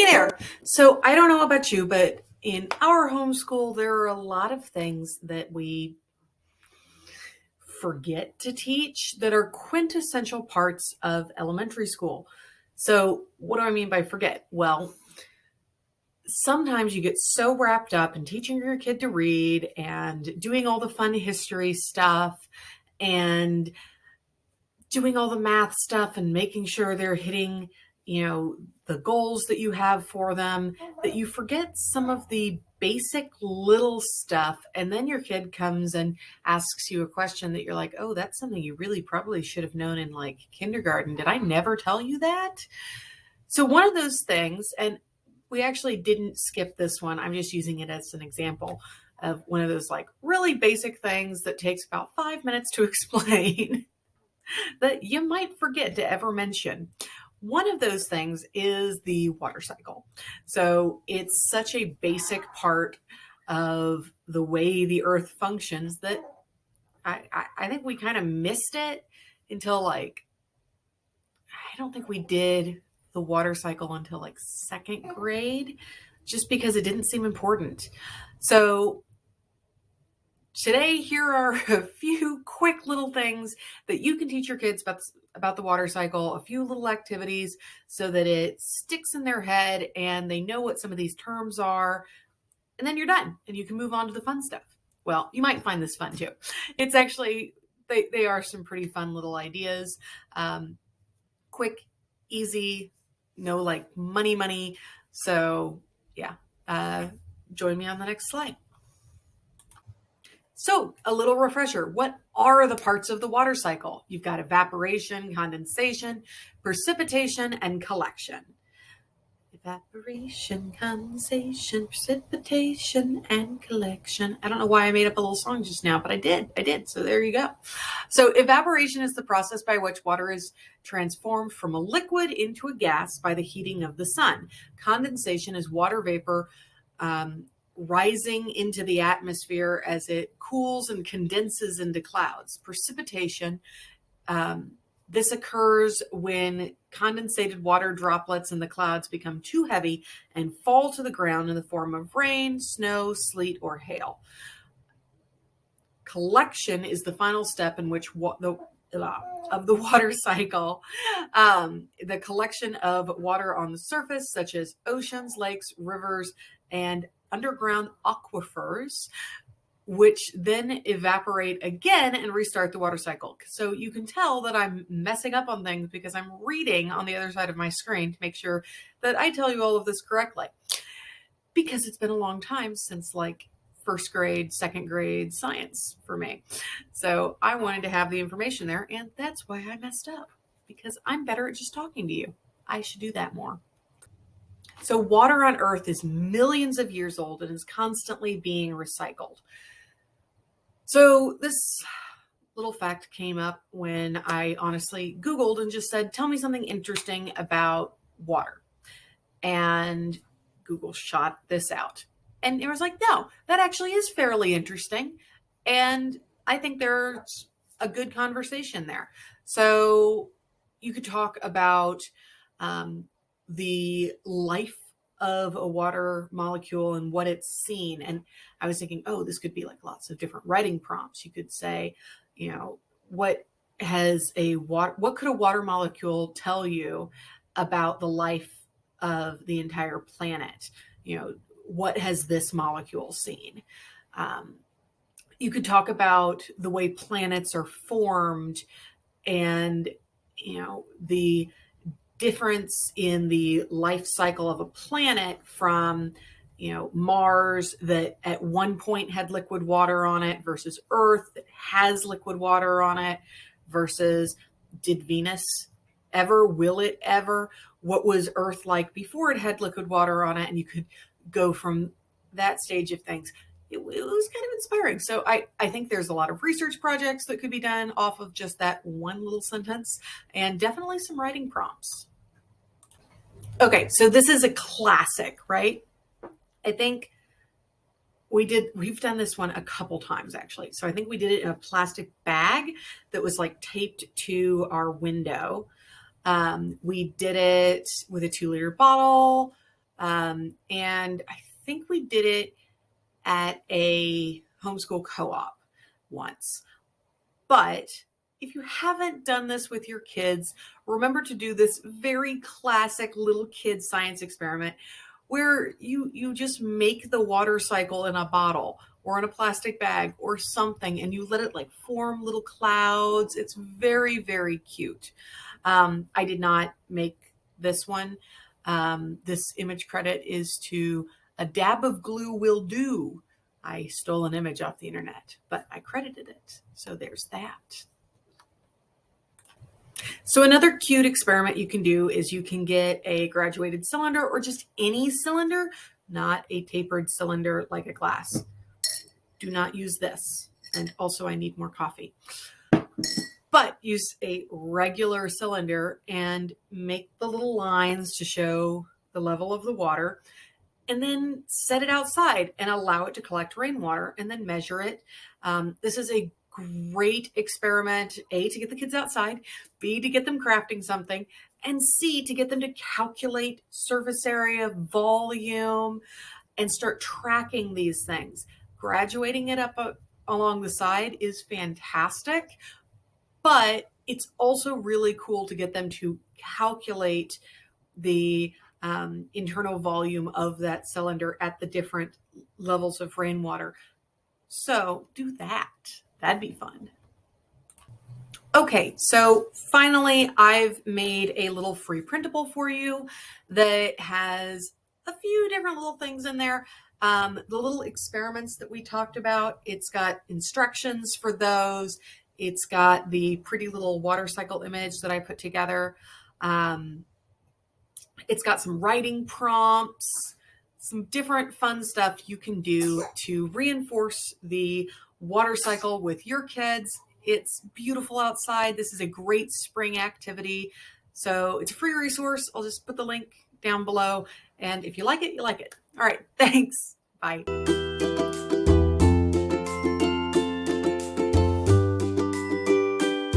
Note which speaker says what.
Speaker 1: Hey there. So I don't know about you, but in our homeschool, there are a lot of things that we forget to teach that are quintessential parts of elementary school. So what do I mean by forget? Well, sometimes you get so wrapped up in teaching your kid to read and doing all the fun history stuff and doing all the math stuff and making sure they're hitting, the goals that you have for them, that you forget some of the basic little stuff. And then your kid comes and asks you a question that you're like, oh, that's something you really probably should have known in like kindergarten. Did I never tell you that? So one of those things, and we actually didn't skip this one. I'm just using it as an example of one of those like really basic things that takes about 5 minutes to explain that you might forget to ever mention. One of those things is the water cycle. So it's such a basic part of the way the earth functions that I think we kind of missed it until like, I don't think we did the water cycle until like second grade, just because it didn't seem important. So today, here are a few quick little things that you can teach your kids about the water cycle, a few little activities so that it sticks in their head and they know what some of these terms are. And then you're done and you can move on to the fun stuff. Well, you might find this fun too. It's actually, they are some pretty fun little ideas. Quick, easy, no like money. So yeah, join me on the next slide. So a little refresher, what are the parts of the water cycle? You've got evaporation, condensation, precipitation, and collection. Evaporation, condensation, precipitation, and collection. I don't know why I made up a little song just now, but I did. So there you go. So evaporation is the process by which water is transformed from a liquid into a gas by the heating of the sun. Condensation is water vapor rising into the atmosphere as it cools and condenses into clouds. Precipitation, this occurs when condensated water droplets in the clouds become too heavy and fall to the ground in the form of rain, snow, sleet, or hail. Collection is the final step in which of the water cycle. The collection of water on the surface, such as oceans, lakes, rivers, and underground aquifers, which then evaporate again and restart the water cycle. So you can tell that I'm messing up on things because I'm reading on the other side of my screen to make sure that I tell you all of this correctly. Because it's been a long time since like first grade, second grade science for me. So I wanted to have the information there, and that's why I messed up, because I'm better at just talking to you. I should do that more. So water on Earth is millions of years old and is constantly being recycled. So this little fact came up when I honestly Googled and just said, tell me something interesting about water. And Google shot this out. And it was like, no, that actually is fairly interesting. And I think there's a good conversation there. So you could talk about the life of a water molecule and what it's seen. And I was thinking, oh, this could be like lots of different writing prompts. You could say, what could a water molecule tell you about the life of the entire planet? What has this molecule seen? You could talk about the way planets are formed and, the difference in the life cycle of a planet from, Mars that at one point had liquid water on it versus Earth that has liquid water on it versus did Venus ever, will it ever? What was Earth like before it had liquid water on it? And you could go from that stage of things. It was kind of inspiring. So I think there's a lot of research projects that could be done off of just that one little sentence, and definitely some writing prompts. Okay, so this is a classic, right? I think we've done this one a couple times actually. So I think we did it in a plastic bag that was like taped to our window. We did it with a 2-liter bottle. And I think we did it at a homeschool co-op once. But if you haven't done this with your kids, remember to do this very classic little kid science experiment where you just make the water cycle in a bottle or in a plastic bag or something, and you let it like form little clouds. It's very, very cute. I did not make this one. This image credit is to A Dab of Glue Will Do. I stole an image off the internet, but I credited it. So there's that. So another cute experiment you can do is you can get a graduated cylinder or just any cylinder, not a tapered cylinder like a glass. Do not use this. And also I need more coffee. But use a regular cylinder and make the little lines to show the level of the water, and then set it outside and allow it to collect rainwater and then measure it. This is a great experiment, A, to get the kids outside, B, to get them crafting something, and C, to get them to calculate surface area, volume, and start tracking these things. Graduating it up along the side is fantastic, but it's also really cool to get them to calculate the internal volume of that cylinder at the different levels of rainwater. So do that. That'd be fun. Okay, so finally, I've made a little free printable for you that has a few different little things in there. The little experiments that we talked about, it's got instructions for those. It's got the pretty little water cycle image that I put together. It's got some writing prompts, some different fun stuff you can do to reinforce the water cycle with your kids. It's beautiful outside. This is a great spring activity. So it's a free resource. I'll just put the link down below. And if you like it, you like it. All right. Thanks. Bye.